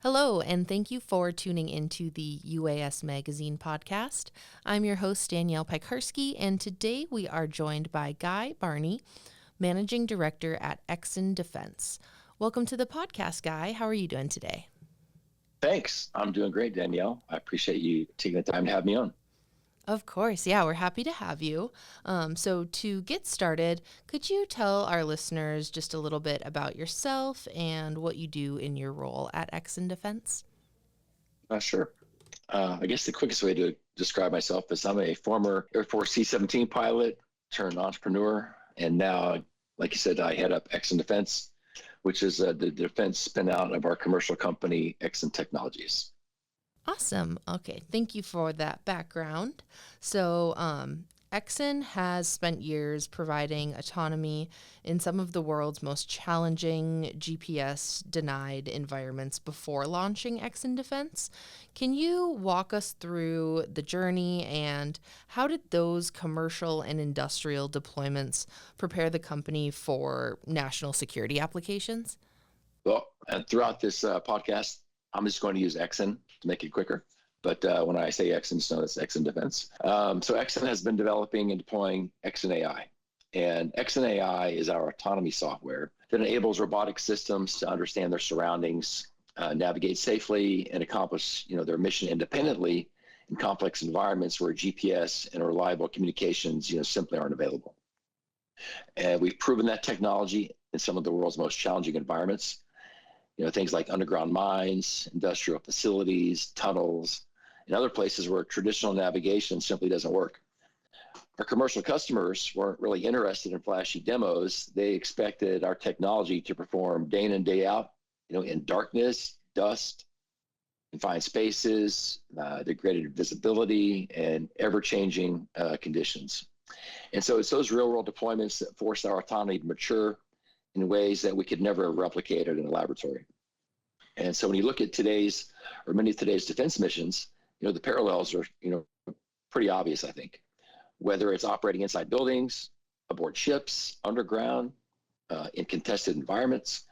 Hello, and thank you for tuning into the UAS Magazine podcast. I'm your host, Danielle Piekarski, and today we are joined by Guy Barni, Managing Director at Exyn Defense. Welcome to the podcast, Guy. How are you doing today? Thanks. I'm doing great, Danielle. I appreciate you taking the time to have me on. Of course. Yeah, we're happy to have you. So to get started, could you tell our listeners just a little bit about yourself and what you do in your role at Exyn Defense? Sure. I guess the quickest way to describe myself is I'm a former Air Force C-17 pilot turned entrepreneur. And now, like you said, I head up Exyn Defense, which is the defense spin out of our commercial company, Exyn Technologies. Awesome. Okay, thank you for that background. So, Exyn has spent years providing autonomy in some of the world's most challenging GPS-denied environments before launching Exyn Defense. Can you walk us through the journey and how did those commercial and industrial deployments prepare the company for national security applications? Well, and throughout this podcast, I'm just going to use Exyn to make it quicker. But when I say Exyn, it's known as Exyn Defense. So Exyn has been developing and deploying Exyn AI. And Exyn AI is our autonomy software that enables robotic systems to understand their surroundings, navigate safely, and accomplish their mission independently in complex environments where GPS and reliable communications simply aren't available. And we've proven that technology in some of the world's most challenging environments. Things like underground mines, industrial facilities, tunnels, and other places where traditional navigation simply doesn't work. Our commercial customers weren't really interested in flashy demos. They expected our technology to perform day in and day out, in darkness, dust, confined spaces, degraded visibility, and ever-changing conditions. And so it's those real-world deployments that forced our autonomy to mature in ways that we could never replicate it in a laboratory. And so when you look at many of today's defense missions, the parallels are, pretty obvious, I think. Whether it's operating inside buildings, aboard ships, underground, in contested environments,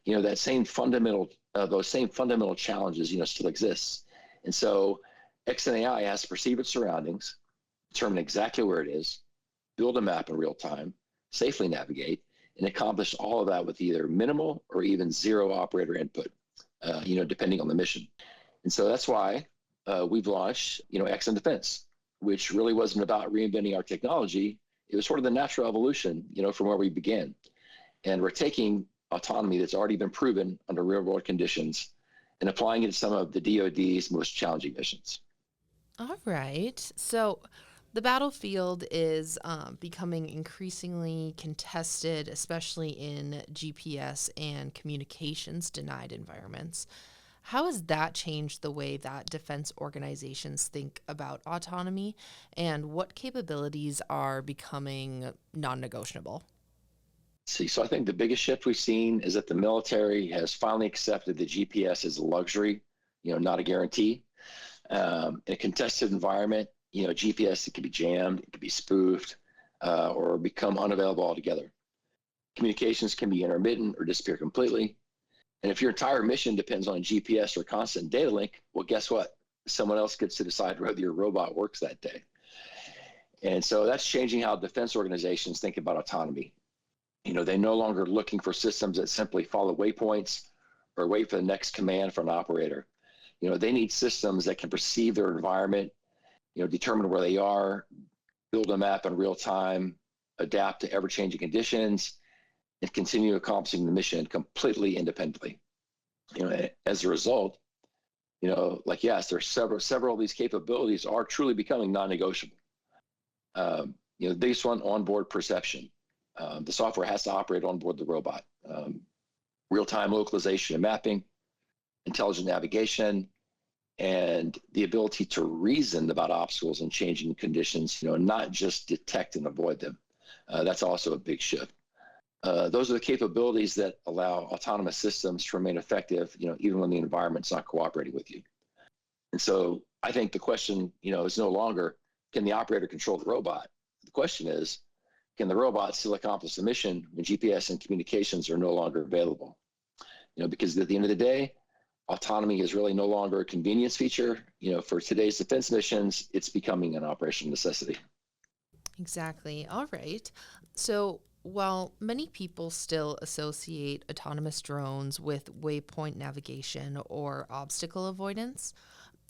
those same fundamental challenges, still exist. And so Exyn AI has to perceive its surroundings, determine exactly where it is, build a map in real time, safely navigate, and accomplish all of that with either minimal or even zero operator input, depending on the mission. And so that's why we've launched, Exyn Defense, which really wasn't about reinventing our technology. It was sort of the natural evolution, from where we began. And we're taking autonomy that's already been proven under real world conditions and applying it to some of the DoD's most challenging missions. All right. So the battlefield is becoming increasingly contested, especially in GPS and communications denied environments. How has that changed the way that defense organizations think about autonomy, and what capabilities are becoming non-negotiable? So I think the biggest shift we've seen is that the military has finally accepted that GPS is a luxury, not a guarantee. In a contested environment, GPS, it could be jammed, it could be spoofed, or become unavailable altogether. Communications can be intermittent or disappear completely. And if your entire mission depends on GPS or constant data link, well, guess what? Someone else gets to decide whether your robot works that day. And so that's changing how defense organizations think about autonomy. They're no longer looking for systems that simply follow waypoints or wait for the next command from an operator. They need systems that can perceive their environment, determine where they are, build a map in real time, adapt to ever-changing conditions, and continue accomplishing the mission completely independently. As a result, yes, there's several of these capabilities are truly becoming non-negotiable. The biggest one, onboard perception. The software has to operate on board the robot. Real-time localization and mapping, intelligent navigation, and the ability to reason about obstacles and changing conditions, not just detect and avoid them. That's also a big shift. Those are the capabilities that allow autonomous systems to remain effective, even when the environment's not cooperating with you. And so I think the question, is no longer, can the operator control the robot? The question is, can the robot still accomplish the mission when GPS and communications are no longer available? Because at the end of the day, Autonomy is really no longer a convenience feature. For today's defense missions, it's becoming an operational necessity. Exactly. All right. So, while many people still associate autonomous drones with waypoint navigation or obstacle avoidance,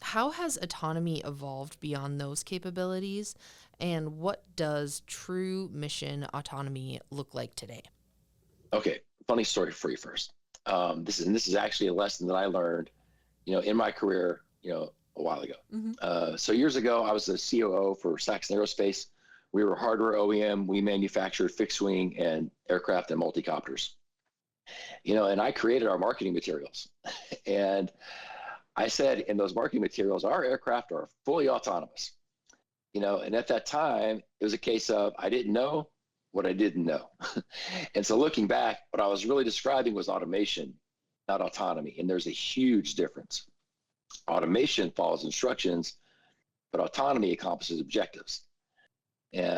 how has autonomy evolved beyond those capabilities? And what does true mission autonomy look like today? Okay, funny story for you first. This is actually a lesson that I learned, in my career, a while ago. So years ago, I was the COO for Saxon Aerospace. We were hardware OEM. We manufactured fixed wing and aircraft and multicopters. And I created our marketing materials. And I said in those marketing materials, our aircraft are fully autonomous. And at that time, it was a case of I didn't know what I didn't know. And so looking back, what I was really describing was automation, not autonomy. And there's a huge difference. Automation follows instructions, but autonomy accomplishes objectives.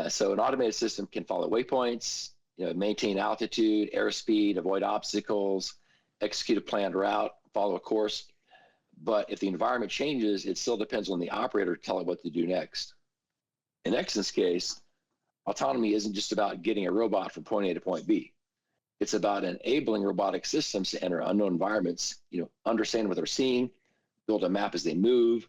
So an automated system can follow waypoints, maintain altitude, airspeed, avoid obstacles, execute a planned route, follow a course. But if the environment changes, it still depends on the operator to tell it what to do next. In Exyn's case, autonomy isn't just about getting a robot from point A to point B. It's about enabling robotic systems to enter unknown environments, understand what they're seeing, build a map as they move,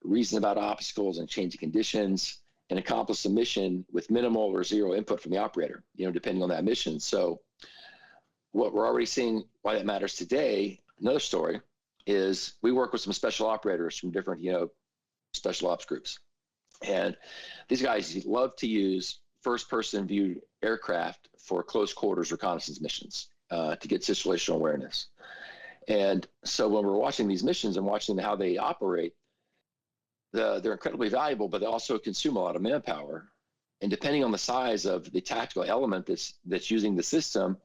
reason about obstacles and changing conditions, and accomplish the mission with minimal or zero input from the operator, depending on that mission. So what we're already seeing, why that matters today, another story, is we work with some special operators from different, special ops groups. And these guys love to use first-person viewed aircraft for close quarters reconnaissance missions to get situational awareness. And so when we're watching these missions and watching how they operate, they're incredibly valuable, but they also consume a lot of manpower. And depending on the size of the tactical element that's using the system,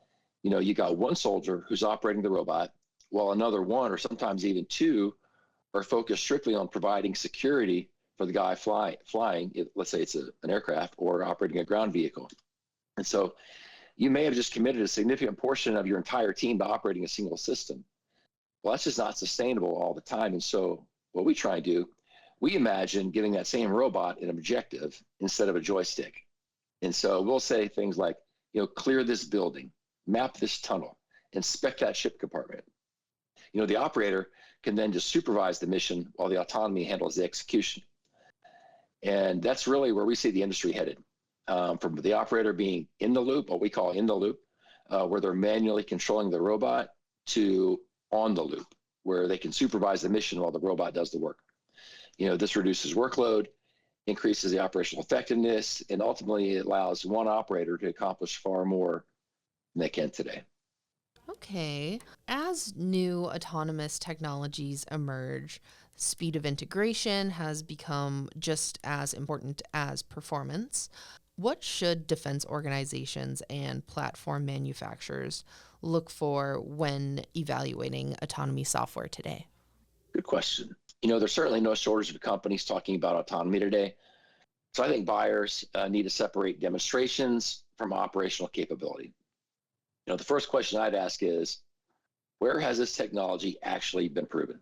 you got one soldier who's operating the robot, while another one or sometimes even two are focused strictly on providing security for the guy flying, let's say it's an aircraft or operating a ground vehicle. And so you may have just committed a significant portion of your entire team to operating a single system. Well, that's just not sustainable all the time. And so what we try and do, we imagine giving that same robot an objective instead of a joystick. And so we'll say things like, clear this building, map this tunnel, inspect that ship compartment. The operator can then just supervise the mission while the autonomy handles the execution. And that's really where we see the industry headed, from the operator being in the loop, what we call in the loop, where they're manually controlling the robot, to on the loop, where they can supervise the mission while the robot does the work. This reduces workload, increases the operational effectiveness, and ultimately it allows one operator to accomplish far more than they can today. Okay. As new autonomous technologies emerge, speed of integration has become just as important as performance. What should defense organizations and platform manufacturers look for when evaluating autonomy software today? Good question. There's certainly no shortage of companies talking about autonomy today. So I think buyers need to separate demonstrations from operational capability. The first question I'd ask is, where has this technology actually been proven?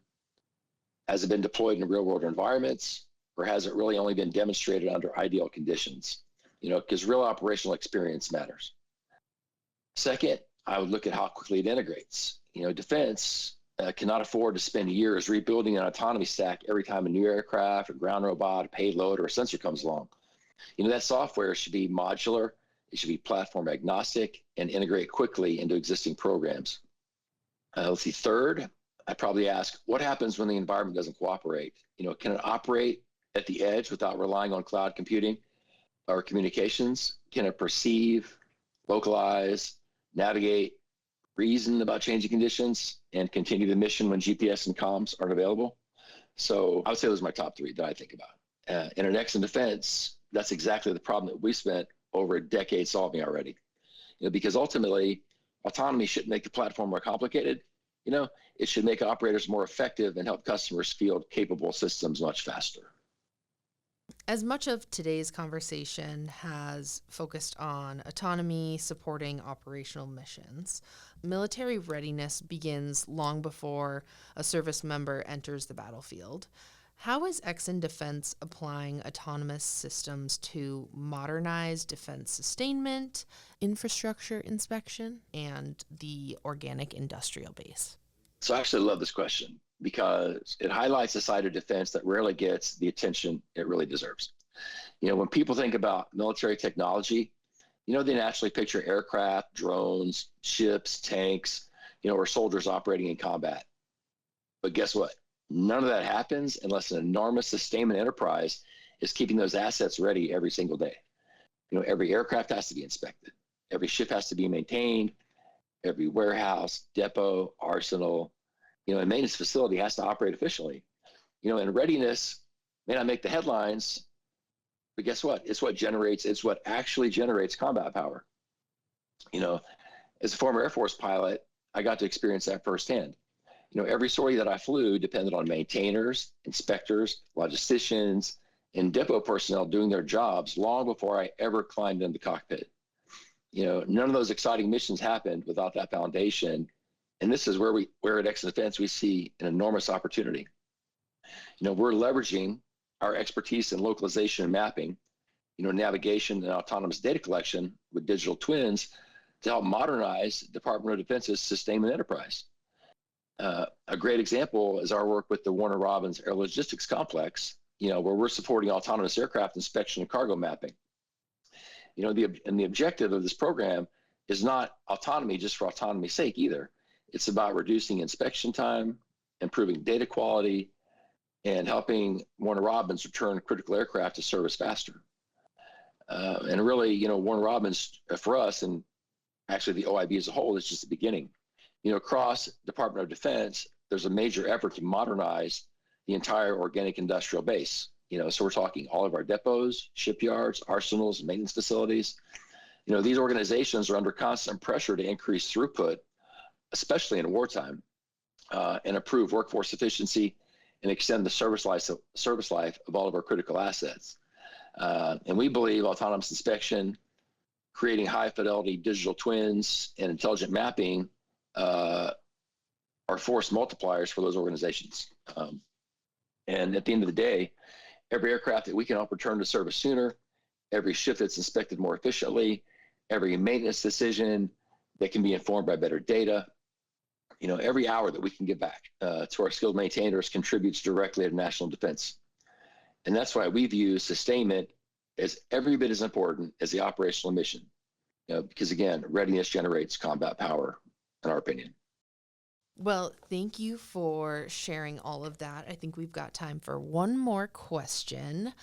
Has it been deployed in real world environments, or has it really only been demonstrated under ideal conditions? Because real operational experience matters. Second, I would look at how quickly it integrates. Defense cannot afford to spend years rebuilding an autonomy stack every time a new aircraft, a ground robot, a payload, or a sensor comes along. That software should be modular, it should be platform agnostic, and integrate quickly into existing programs. Let's see, third, I'd probably ask, what happens when the environment doesn't cooperate? Can it operate at the edge without relying on cloud computing or communications? Can it perceive, localize, navigate, reason about changing conditions, and continue the mission when GPS and comms aren't available? So I would say those are my top three that I think about. In an Exyn Defense, that's exactly the problem that we spent over a decade solving already. Because ultimately, autonomy shouldn't make the platform more complicated. It should make operators more effective and help customers field capable systems much faster. As much of today's conversation has focused on autonomy supporting operational missions, military readiness begins long before a service member enters the battlefield. How is Exyn Defense applying autonomous systems to modernize defense sustainment, infrastructure inspection, and the organic industrial base? So I actually love this question because it highlights a side of defense that rarely gets the attention it really deserves. When people think about military technology, they naturally picture aircraft, drones, ships, tanks, or soldiers operating in combat. But guess what? None of that happens unless an enormous sustainment enterprise is keeping those assets ready every single day. Every aircraft has to be inspected. Every ship has to be maintained. Every warehouse, depot, arsenal, and maintenance facility has to operate efficiently. And readiness may not make the headlines, but guess what? It's what actually generates combat power. As a former Air Force pilot, I got to experience that firsthand. Every sortie that I flew depended on maintainers, inspectors, logisticians, and depot personnel doing their jobs long before I ever climbed into the cockpit. None of those exciting missions happened without that foundation. And this is where at Exyn Defense, we see an enormous opportunity. We're leveraging our expertise in localization and mapping, navigation and autonomous data collection with digital twins to help modernize Department of Defense's sustainment enterprise. A great example is our work with the Warner Robins Air Logistics Complex, where we're supporting autonomous aircraft inspection and cargo mapping. The objective of this program is not autonomy just for autonomy's sake either. It's about reducing inspection time, improving data quality, and helping Warner Robins return critical aircraft to service faster. And really, Warner Robins for us, and actually the OIB as a whole, is just the beginning. Across Department of Defense, there's a major effort to modernize the entire organic industrial base. So we're talking all of our depots, shipyards, arsenals, maintenance facilities. These organizations are under constant pressure to increase throughput, especially in wartime, and improve workforce efficiency and extend the service life of all of our critical assets. And we believe autonomous inspection, creating high fidelity digital twins, and intelligent mapping are force multipliers for those organizations. And at the end of the day, every aircraft that we can help return to service sooner, every ship that's inspected more efficiently, every maintenance decision that can be informed by better data, every hour that we can give back to our skilled maintainers contributes directly to national defense. And that's why we view sustainment as every bit as important as the operational mission, because again, readiness generates combat power, in our opinion. Well, thank you for sharing all of that. I think we've got time for one more question.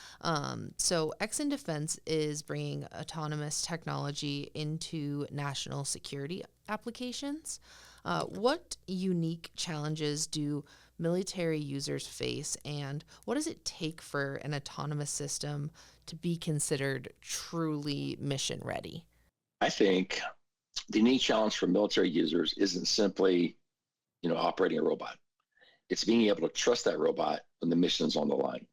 So Exyn Defense is bringing autonomous technology into national security applications. What unique challenges do military users face, and what does it take for an autonomous system to be considered truly mission ready? I think the unique challenge for military users isn't simply operating a robot. It's being able to trust that robot when the mission's on the line.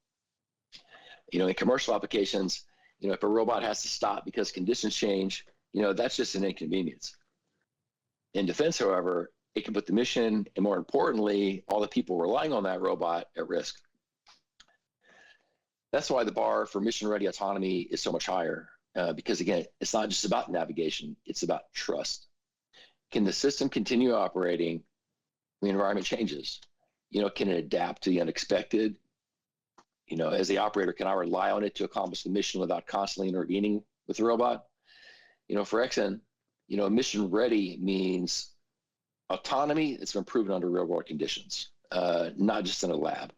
In commercial applications, if a robot has to stop because conditions change, that's just an inconvenience. In defense, however, it can put the mission and, more importantly, all the people relying on that robot at risk. That's why the bar for mission-ready autonomy is so much higher, because, again, it's not just about navigation, it's about trust. Can the system continue operating when the environment changes? Can it adapt to the unexpected? As the operator, can I rely on it to accomplish the mission without constantly intervening with the robot? For Exyn, mission ready means autonomy that's been proven under real world conditions, not just in a lab.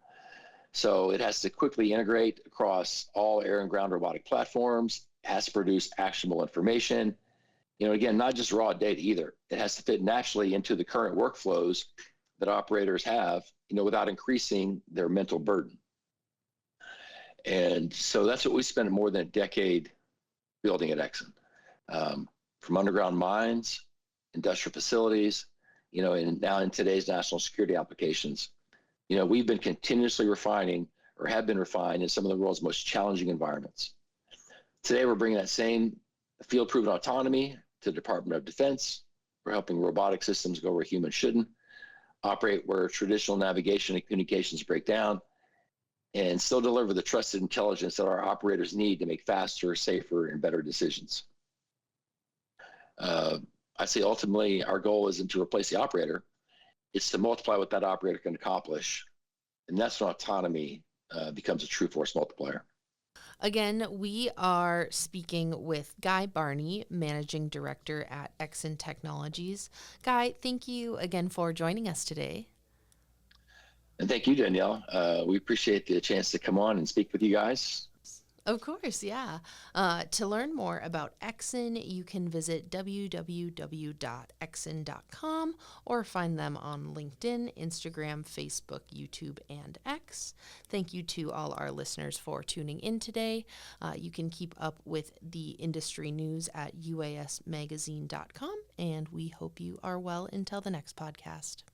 So it has to quickly integrate across all air and ground robotic platforms, has to produce actionable information. Again, not just raw data either. It has to fit naturally into the current workflows that operators have, without increasing their mental burden. And so that's what we spent more than a decade building at Exyn. From underground mines, industrial facilities, and now in today's national security applications. We've been continuously refining or have been refined in some of the world's most challenging environments. Today, we're bringing that same field-proven autonomy to the Department of Defense. We're helping robotic systems go where humans shouldn't, operate where traditional navigation and communications break down, and still deliver the trusted intelligence that our operators need to make faster, safer, and better decisions. I say ultimately our goal isn't to replace the operator, it's to multiply what that operator can accomplish. And that's when autonomy becomes a true force multiplier. Again, we are speaking with Guy Barni, Managing Director at Exyn Technologies. Guy, thank you again for joining us today. And thank you, Danielle. We appreciate the chance to come on and speak with you guys. Of course, yeah. To learn more about Exyn, you can visit www.exyn.com or find them on LinkedIn, Instagram, Facebook, YouTube, and X. Thank you to all our listeners for tuning in today. You can keep up with the industry news at UASmagazine.com, and we hope you are well until the next podcast.